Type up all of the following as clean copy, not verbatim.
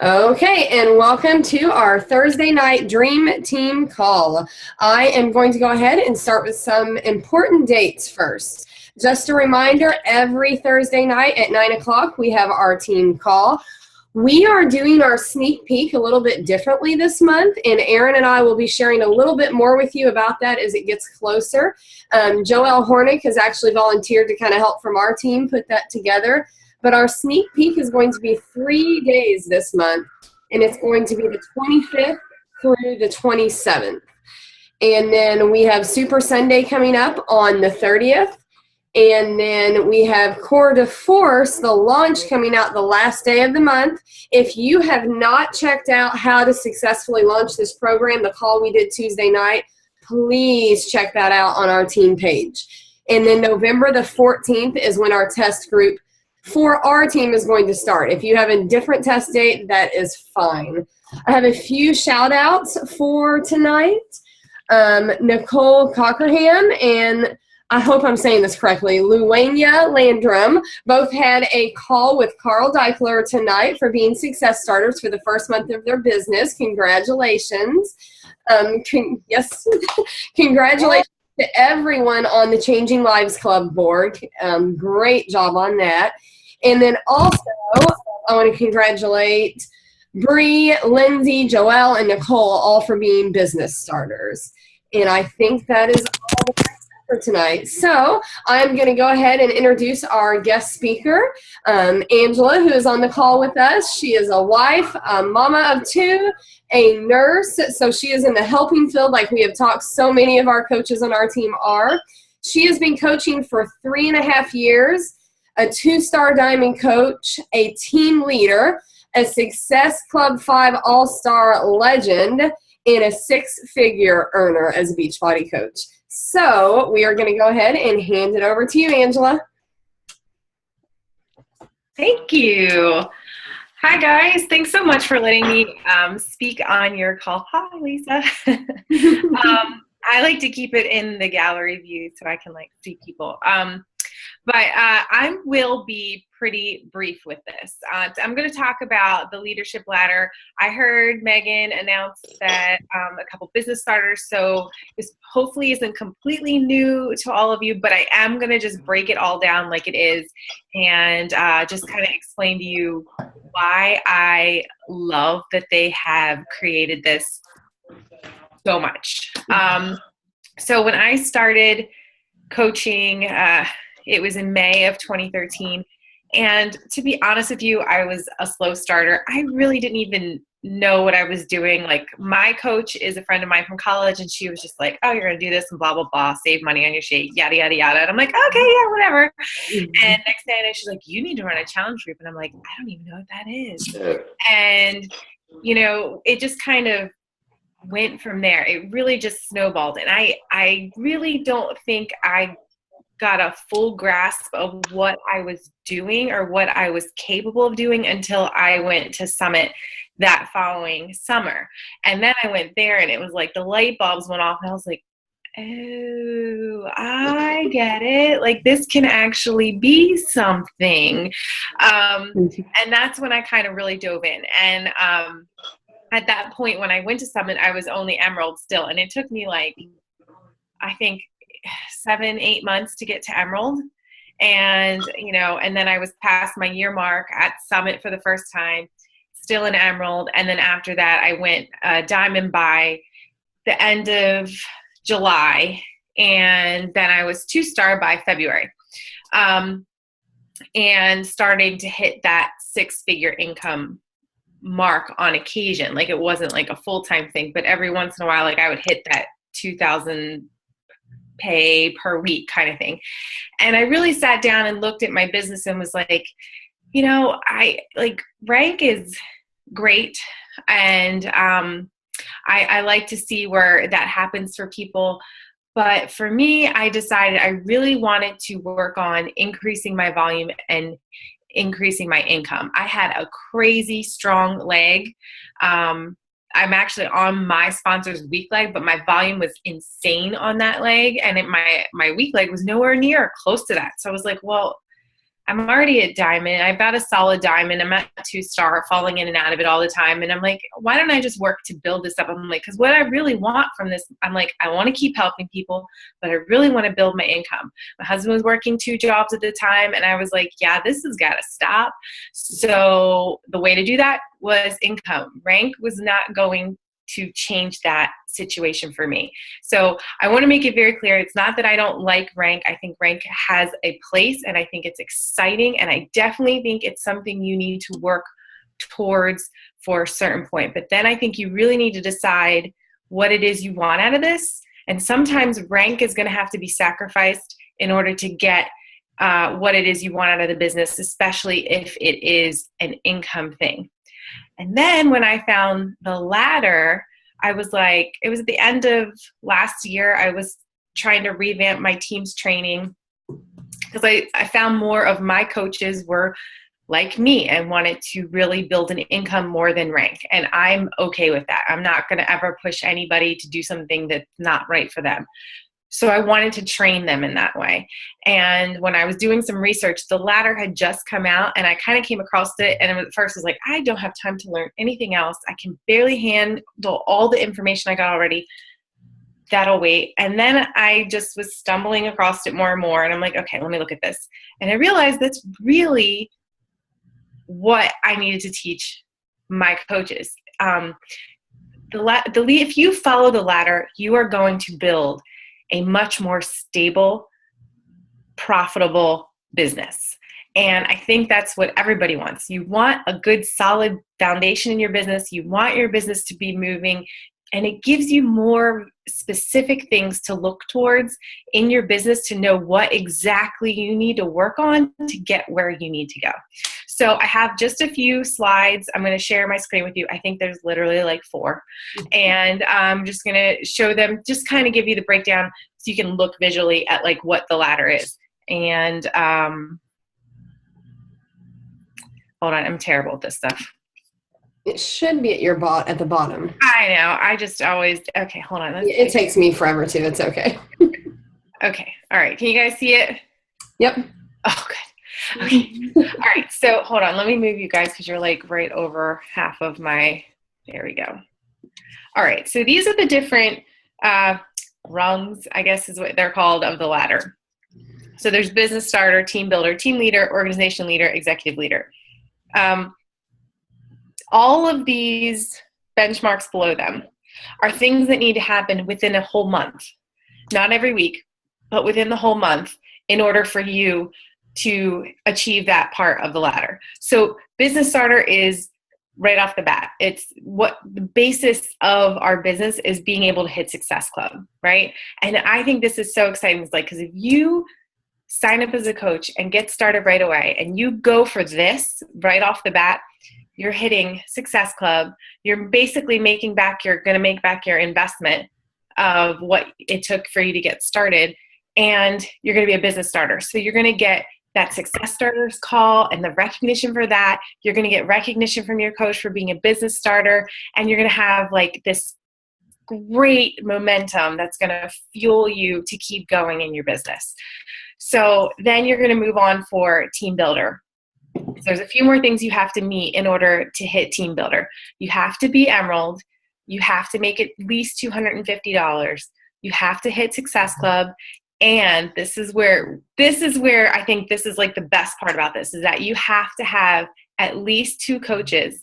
Okay, and welcome to our Thursday night Dream Team call. I am going to go ahead and start with some important dates first. Just a reminder, every Thursday night at 9 o'clock, we have our team call. We are doing our sneak peek a little bit differently this month, and Aaron and I will be sharing a little bit more with you about that as it gets closer. Joelle Hornick has actually volunteered to kind of help from our team put that together. But our sneak peek is going to be 3 days this month, and it's going to be the 25th through the 27th. And then we have Super Sunday coming up on the 30th. And then we have Core de Force, the launch, coming out the last day of the month. If you have not checked out how to successfully launch this program, the call we did Tuesday night, please check that out on our team page. And then November the 14th is when our test group for our team is going to start. If you have a different test date, that is fine. I have a few shout outs for tonight. Nicole Cockerham and I hope I'm saying this correctly, Luania Landrum both had a call with Carl Deichler tonight for being success starters for the first month of their business. Congratulations. Yes, congratulations to everyone on the Changing Lives Club board. Great job on that. And then also, I want to congratulate Bree, Lindsay, Joelle, and Nicole all for being business starters. And I think that is all for tonight. So I'm going to go ahead and introduce our guest speaker, Angela, who is on the call with us. She is a wife, a mama of two, a nurse. So she is in the helping field like we have talked so many of our coaches on our team are. She has been coaching for 3.5 years, a 2-star diamond coach, a team leader, a Success Club 5 All-Star legend, and a 6-figure earner as a Beachbody coach. So we are going to go ahead and hand it over to you, Angela. Thank you. Hi, guys. Thanks so much for letting me speak on your call. Hi, Lisa. I like to keep it in the gallery view so I can see people. But I will be pretty brief with this. I'm going to talk about the leadership ladder. I heard Megan announce that a couple business starters, so this hopefully isn't completely new to all of you, but I am going to just break it all down like it is and just kind of explain to you why I love that they have created this so much. So when I started coaching, it was in May of 2013. And to be honest with you, I was a slow starter. I really didn't even know what I was doing. My coach is a friend of mine from college, and she was just like, oh, you're going to do this and blah, blah, blah, save money on your shake, yada, yada, yada. And I'm like, okay, yeah, whatever. Mm-hmm. And next day, she's like, you need to run a challenge group. And I'm like, I don't even know what that is. And, it just kind of went from there. It really just snowballed. And I really don't think I got a full grasp of what I was doing or what I was capable of doing until I went to Summit that following summer. And then I went there and it was like the light bulbs went off and I was like, oh, I get it. This can actually be something. And that's when I kind of really dove in. And at that point when I went to Summit, I was only Emerald still. And it took me I think 7-8 months to get to Emerald. And, and then I was past my year mark at Summit for the first time, still in Emerald. And then after that, I went Diamond by the end of July. And then I was 2-star by February. And starting to hit that 6-figure income mark on occasion. It wasn't a full-time thing, but every once in a while, I would hit that 2,000 pay per week kind of thing. And I really sat down and looked at my business and was like, I rank is great. And I like to see where that happens for people. But for me, I decided I really wanted to work on increasing my volume and increasing my income. I had a crazy strong leg. I'm actually on my sponsor's weak leg, but my volume was insane on that leg. And my weak leg was nowhere near close to that. So I was like, well, I'm already at diamond. I've got a solid diamond. I'm at 2-star, falling in and out of it all the time. And I'm like, why don't I just work to build this up? I'm like, because what I really want from this, I'm like, I want to keep helping people, but I really want to build my income. My husband was working 2 jobs at the time. And I was like, yeah, this has got to stop. So the way to do that was income. Rank was not going to change that situation for me. So I want to make it very clear. It's not that I don't like rank. I think rank has a place and I think it's exciting. And I definitely think it's something you need to work towards for a certain point. But then I think you really need to decide what it is you want out of this. And sometimes rank is going to have to be sacrificed in order to get what it is you want out of the business, especially if it is an income thing. And then when I found the ladder, I was like, it was at the end of last year, I was trying to revamp my team's training because I found more of my coaches were like me and wanted to really build an income more than rank. And I'm okay with that. I'm not going to ever push anybody to do something that's not right for them. So I wanted to train them in that way. And when I was doing some research, the ladder had just come out and I kind of came across it. And at first I was like, I don't have time to learn anything else. I can barely handle all the information I got already. That'll wait. And then I just was stumbling across it more and more. And I'm like, okay, let me look at this. And I realized that's really what I needed to teach my coaches. If you follow the ladder, you are going to build a much more stable, profitable business. And I think that's what everybody wants. You want a good, solid foundation in your business. You want your business to be moving. And it gives you more specific things to look towards in your business to know what exactly you need to work on to get where you need to go. So I have just a few slides. I'm going to share my screen with you. I think there's literally like 4. And I'm just going to show them, just kind of give you the breakdown so you can look visually at like what the ladder is. And hold on, I'm terrible at this stuff. It should be at the bottom. I know. I just always, okay, hold on. It takes me forever too. It's okay. Okay. All right. Can you guys see it? Yep. Oh, good. Okay. All right. So hold on. Let me move you guys because you're like right over half of my, there we go. All right. So these are the different rungs, I guess is what they're called, of the ladder. So there's business starter, team builder, team leader, organization leader, executive leader. All of these benchmarks below them are things that need to happen within a whole month, not every week, but within the whole month in order for you to achieve that part of the ladder. So business starter is right off the bat. It's what the basis of our business is, being able to hit Success Club, right? And I think this is so exciting. It's like, because if you sign up as a coach and get started right away and you go for this right off the bat, you're hitting Success Club. You're basically going to make back your investment of what it took for you to get started, and you're going to be a business starter. So you're going to get that Success Starters call and the recognition for that. You're going to get recognition from your coach for being a business starter, and you're going to have like this great momentum that's going to fuel you to keep going in your business. So then you're going to move on for team builder. So there's a few more things you have to meet in order to hit team builder. You have to be Emerald. You have to make at least $250. You have to hit Success Club. And this is where I think this is like the best part about this, is that you have to have at least 2 coaches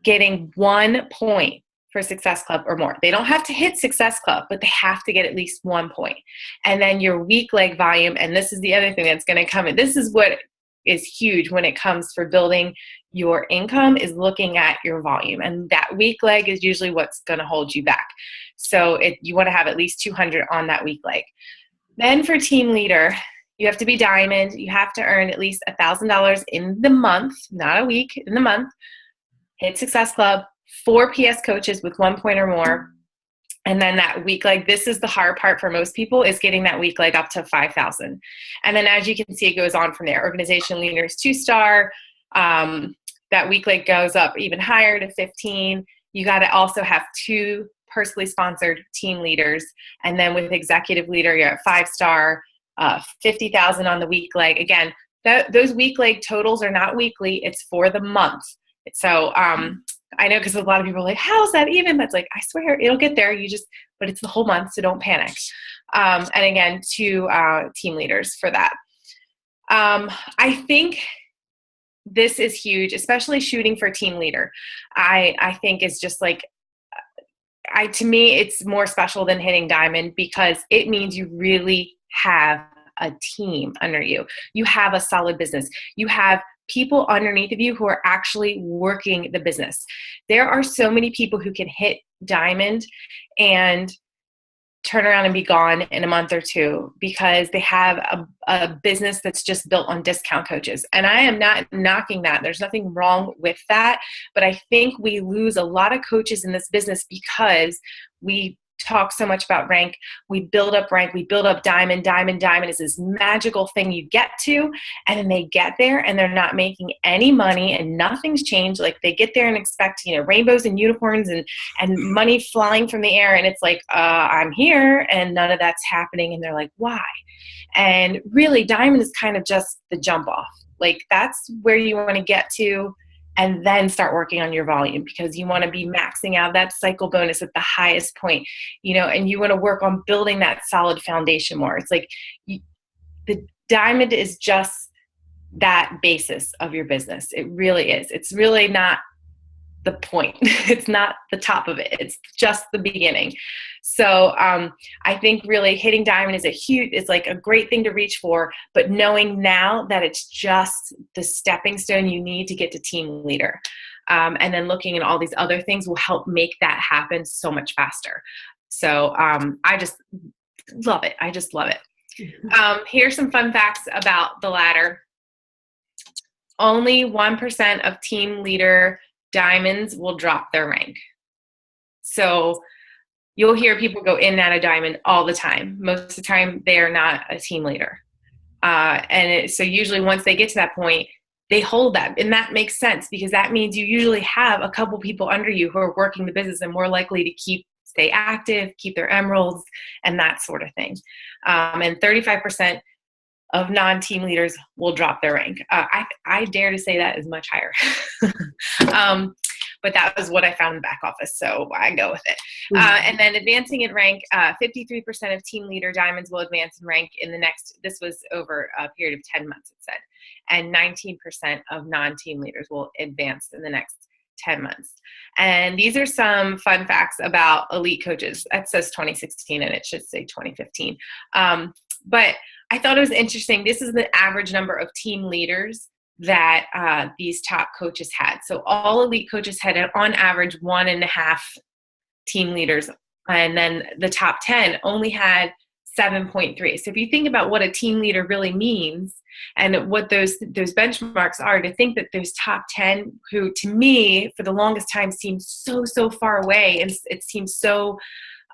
getting 1 point for Success Club or more. They don't have to hit Success Club, but they have to get at least 1 point. And then your week leg volume, and this is the other thing that's going to come in. This is what is huge when it comes for building your income, is looking at your volume. And that weak leg is usually what's going to hold you back. So you want to have at least 200 on that weak leg. Then for team leader, you have to be diamond. You have to earn at least $1,000 in the month, not a week, in the month. Hit Success Club, 4 PS coaches with 1 point or more. And then that week leg, this is the hard part for most people, is getting that week leg up to 5,000. And then as you can see, it goes on from there. Organization leaders 2-star. That week leg goes up even higher to 15. You got to also have 2 personally sponsored team leaders. And then with executive leader, you're at 5-star, 50,000 on the week leg. Again, those week leg totals are not weekly. It's for the month. So I know, because a lot of people are like, how's that even? That's like, I swear it'll get there. But it's the whole month, so don't panic. And again, to team leaders for that. I think this is huge, especially shooting for team leader. I think it's just like, to me, it's more special than hitting diamond, because it means you really have a team under you. You have a solid business. You have people underneath of you who are actually working the business. There are so many people who can hit diamond and turn around and be gone in a month or two because they have a business that's just built on discount coaches. And I am not knocking that. There's nothing wrong with that. But I think we lose a lot of coaches in this business because we talk so much about rank. We build up rank. We build up diamond. Diamond is this magical thing you get to. And then they get there and they're not making any money and nothing's changed. Like, they get there and expect, rainbows and unicorns and money flying from the air. And it's like, I'm here, and none of that's happening. And they're like, why? And really, diamond is kind of just the jump off. Like, that's where you want to get to, and then start working on your volume, because you want to be maxing out that cycle bonus at the highest point, and you want to work on building that solid foundation more. It's like the diamond is just that basis of your business. It really is. It's really not the point. It's not the top of it. It's just the beginning. So I think really hitting diamond is it's like a great thing to reach for, but knowing now that it's just the stepping stone you need to get to team leader. And then looking at all these other things will help make that happen so much faster. So I just love it. I just love it. Here's some fun facts about the ladder. Only 1% of team leader diamonds will drop their rank. So you'll hear people go in and out of diamond all the time. Most of the time, they are not a team leader. So usually once they get to that point, they hold that. And that makes sense, because that means you usually have a couple people under you who are working the business and more likely to stay active, keep their emeralds, and that sort of thing. And 35% of non-team leaders will drop their rank. I dare to say that is much higher. But that was what I found in the back office, so I go with it. And then advancing in rank, 53% of team leader diamonds will advance in rank in this was over a period of 10 months, it said. And 19% of non-team leaders will advance in the next 10 months. And these are some fun facts about elite coaches. That says 2016, and it should say 2015. But I thought it was interesting. This is the average number of team leaders that these top coaches had. So all elite coaches had, on average, 1.5 team leaders. And then the top 10 only had 7.3. So if you think about what a team leader really means and what those benchmarks are, to think that those top 10, who to me for the longest time seemed so far away, and it seems so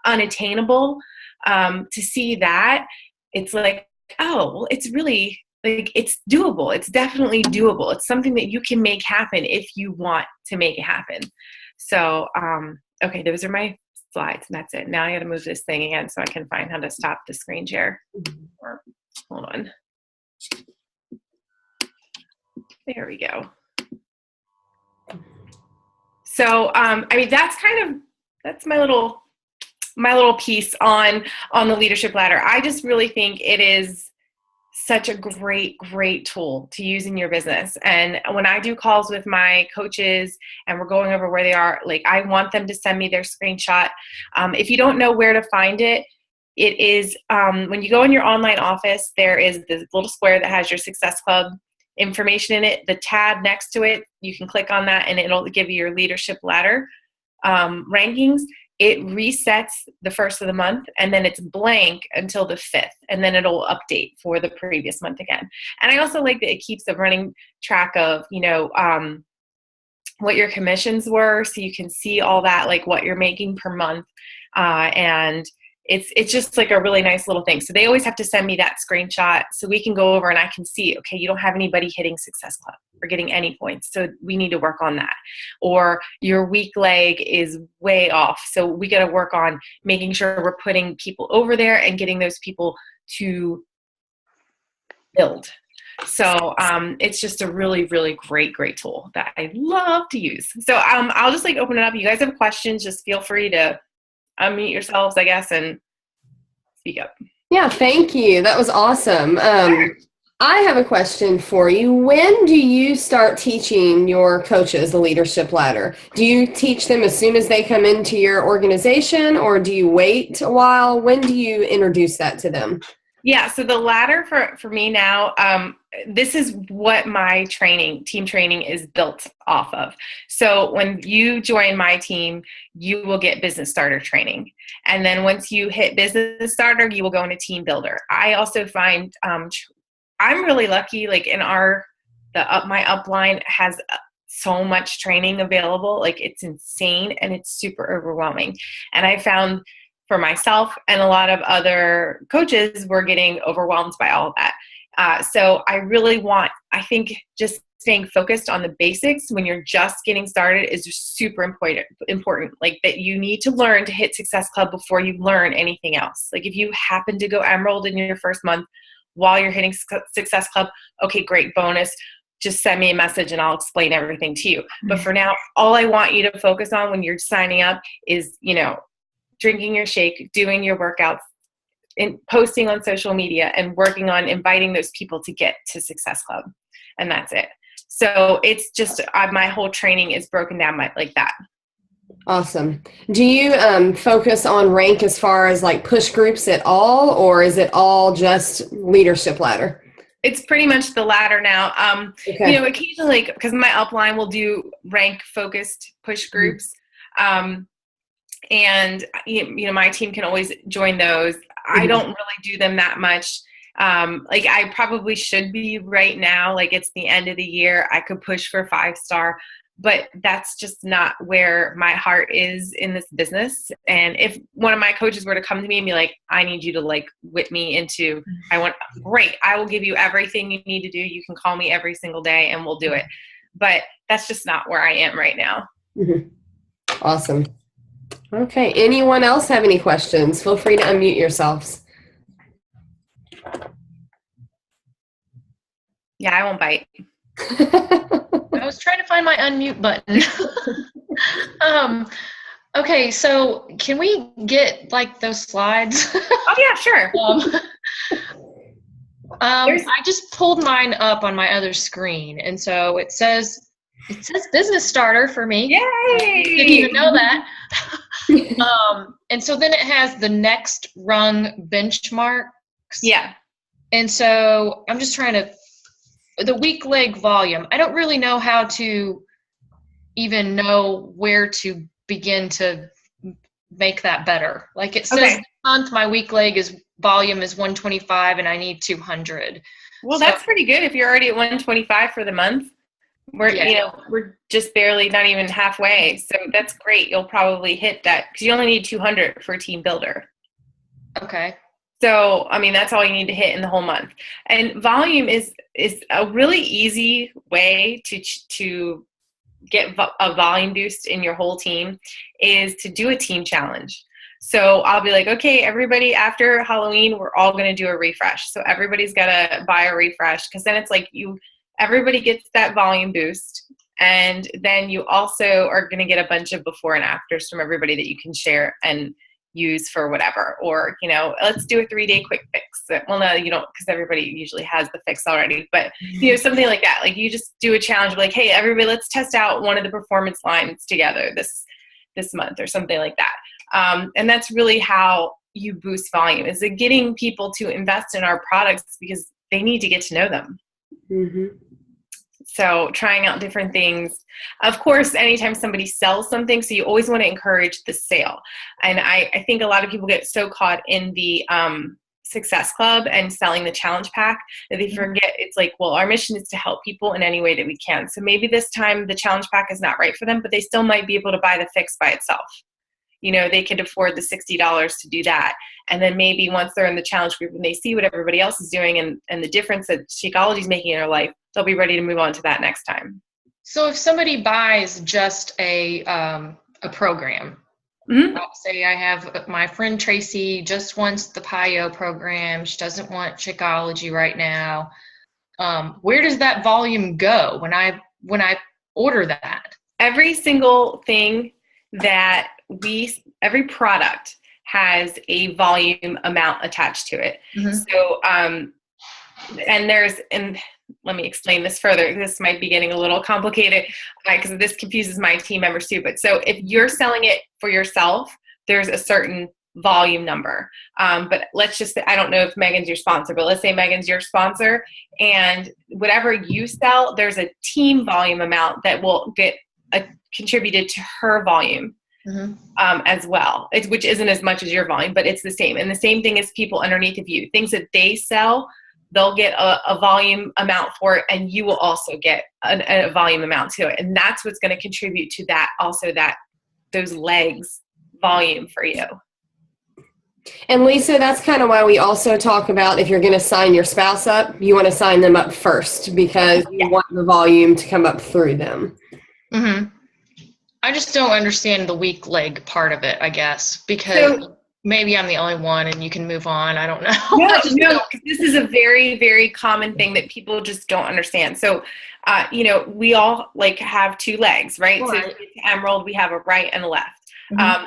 unattainable, to see that, it's like, oh, well, it's really, like, it's doable. It's definitely doable. It's something that you can make happen if you want to make it happen. So, okay, those are my slides, and that's it. Now I got to move this thing again so I can find how to stop the screen share. Hold on. There we go. So, I mean, that's my little piece on the leadership ladder. I just really think it is such a great tool to use in your business. And when I do calls with my coaches and we're going over where they are, like, I want them to send me their screenshot. If you don't know where to find it, it is when you go in your online office, there is this little square that has your Success Club information in it. The tab next to it, you can click on that and it'll give you your leadership ladder rankings. It resets the first of the month, and then it's blank until the 5th, and then it'll update for the previous month again. And I also like that it keeps a running track of, what your commissions were, so you can see all that, like what you're making per month. And it's just like a really nice little thing. So they always have to send me that screenshot so we can go over and I can see, okay, you don't have anybody hitting Success Club or getting any points, so we need to work on that. Or your weak leg is way off, so we got to work on making sure we're putting people over there and getting those people to build. So it's just a really, really great tool that I love to use. So I'll just like open it up. You guys have questions, just feel free to unmute yourselves, I guess, and speak up. Yeah, thank you. That was awesome. I have a question for you. When do you start teaching your coaches the leadership ladder? Do you teach them as soon as they come into your organization, or do you wait a while? When do you introduce that to them? Yeah, so the ladder for me now, this is what my team training is built off of. So when you join my team, you will get business starter training. And then once you hit business starter, you will go into team builder. I also find I'm really lucky, like in my upline has so much training available. Like it's insane and it's super overwhelming. And I found for myself and a lot of other coaches were getting overwhelmed by all of that. So I think just staying focused on the basics when you're just getting started is just super important. Like that you need to learn to hit Success Club before you learn anything else. Like if you happen to go Emerald in your first month while you're hitting Success Club, okay, great, bonus. Just send me a message and I'll explain everything to you. But for now, all I want you to focus on when you're signing up is, drinking your shake, doing your workouts, and posting on social media and working on inviting those people to get to Success Club. And that's it. So it's just my whole training is broken down like that. Awesome. Do you focus on rank as far as like push groups at all, or is it all just leadership ladder? It's pretty much the ladder now. Okay. Occasionally, because my upline will do rank focused push groups. And my team can always join those. I don't really do them that much. Like I probably should be right now. Like it's the end of the year. I could push for 5-star, but that's just not where my heart is in this business. And if one of my coaches were to come to me and be like, I need you to like whip me into, great, I will give you everything you need to do. You can call me every single day and we'll do it. But that's just not where I am right now. Mm-hmm. Awesome. Okay. Anyone else have any questions? Feel free to unmute yourselves. Yeah, I won't bite. I was trying to find my unmute button. Okay, so can we get like those slides? Oh yeah, sure. I just pulled mine up on my other screen, and so it says business starter for me. Yay! I didn't even know that. And so then it has the next rung benchmarks. Yeah. And so I'm just trying to, the weak leg volume, I don't really know how to even know where to begin to make that better. Like it says this month my weak leg volume is 125 and I need 200. Well, that's pretty good if you're already at 125 for the month. We're just barely not even halfway. So that's great. You'll probably hit that because you only need 200 for team builder. Okay. So, I mean, that's all you need to hit in the whole month. And volume is a really easy way to get a volume boost in your whole team is to do a team challenge. So I'll be like, okay, everybody, after Halloween, we're all going to do a refresh. So everybody's got to buy a refresh because then it's like everybody gets that volume boost. And then you also are going to get a bunch of before and afters from everybody that you can share and use for whatever. Or, let's do a 3-day quick fix. Well, no, you don't, because everybody usually has the fix already. But, something like that. Like you just do a challenge like, hey, everybody, let's test out one of the performance lines together this month or something like that. And that's really how you boost volume, is it getting people to invest in our products because they need to get to know them. Mm-hmm. So trying out different things. Of course, anytime somebody sells something, so you always want to encourage the sale. And I think a lot of people get so caught in the Success Club and selling the challenge pack that they forget it's like, well, our mission is to help people in any way that we can. So maybe this time the challenge pack is not right for them, but they still might be able to buy the fix by itself. They could afford the $60 to do that. And then maybe once they're in the challenge group and they see what everybody else is doing and the difference that Shakeology is making in their life, they'll be ready to move on to that next time. So if somebody buys just a program, say I have my friend Tracy just wants the PIO program. She doesn't want Shakeology right now. where does that volume go when I order that? Every single thing that every product has a volume amount attached to it. Mm-hmm. So, and let me explain this further. This might be getting a little complicated because this confuses my team members too. But so if you're selling it for yourself, there's a certain volume number. But let's just say, I don't know if Megan's your sponsor, but let's say Megan's your sponsor, and whatever you sell, there's a team volume amount that will get contributed to her volume. Mm-hmm. As well, which isn't as much as your volume, but it's the same. And the same thing as people underneath of you, things that they sell, they'll get a volume amount for it, and you will also get a volume amount to it. And that's what's going to contribute to that, also those legs volume for you. And Lisa, that's kind of why we also talk about, if you're going to sign your spouse up, you want to sign them up first, because you want the volume to come up through them. Mm-hmm. I just don't understand the weak leg part of it, I guess, because maybe I'm the only one and you can move on. I don't know. No, this is a very, very common thing that people just don't understand. So, we all have two legs, right? So it's emerald, we have a right and a left. Mm-hmm.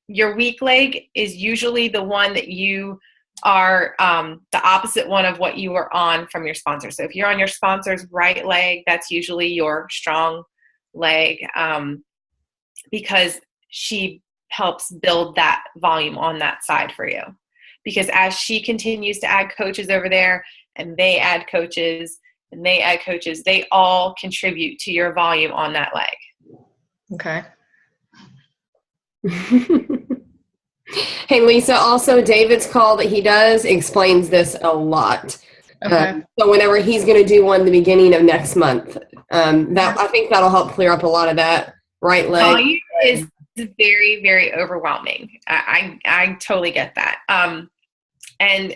Your weak leg is usually the one that you are the opposite one of what you are on from your sponsor. So if you're on your sponsor's right leg, that's usually your strong leg, because she helps build that volume on that side for you. Because as she continues to add coaches over there, and they add coaches, and they add coaches, they all contribute to your volume on that leg. Okay. Hey, Lisa, also David's call that he does explains this a lot. Okay. So whenever he's going to do one the beginning of next month, I think that'll help clear up a lot of that right leg. Volume is very, very overwhelming. I totally get that. And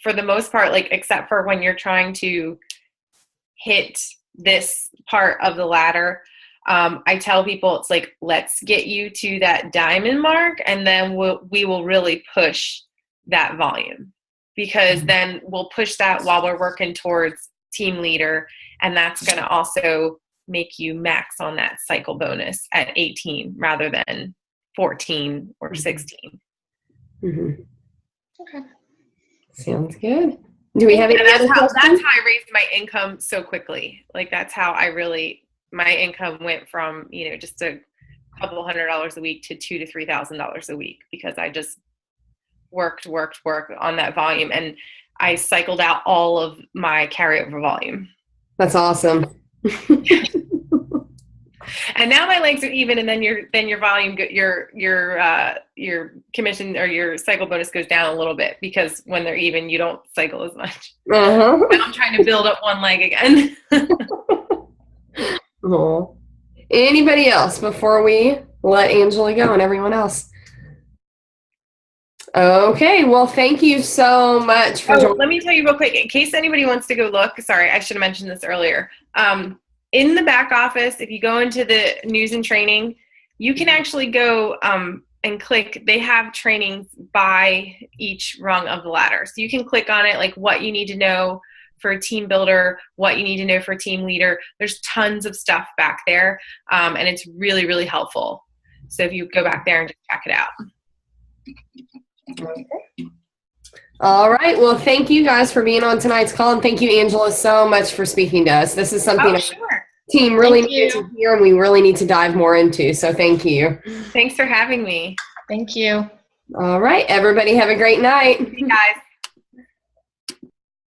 for the most part, except for when you're trying to hit this part of the ladder, I tell people it's let's get you to that diamond mark, and then we will really push that volume, because then we'll push that while we're working towards team leader, and that's going to also make you max on that cycle bonus at 18 rather than 14 or 16. Mm-hmm. Okay. Sounds good. Do we have any other questions? That's how I raised my income so quickly. That's how my income went from, just a couple $100 a week to $2,000 to $3,000 a week, because I just worked on that volume, and I cycled out all of my carryover volume. That's awesome. And now my legs are even, and then your volume, your commission or your cycle bonus goes down a little bit, because when they're even, you don't cycle as much. Uh-huh. Now I'm trying to build up one leg again. Oh. Anybody else before we let Angela go and everyone else? Okay, well, thank you so much for joining. Let me tell you real quick, in case anybody wants to go look, sorry, I should have mentioned this earlier. In the back office, if you go into the news and training, you can actually go and click. They have trainings by each rung of the ladder. So you can click on it, what you need to know for a team builder, what you need to know for a team leader. There's tons of stuff back there, and it's really, really helpful. So if you go back there and just check it out. Okay. All right. Well, thank you guys for being on tonight's call, and thank you, Angela, so much for speaking to us. This is something our team really needs to hear, and we really need to dive more into. So thank you. Thanks for having me. Thank you. All right. Everybody have a great night. Hey, guys.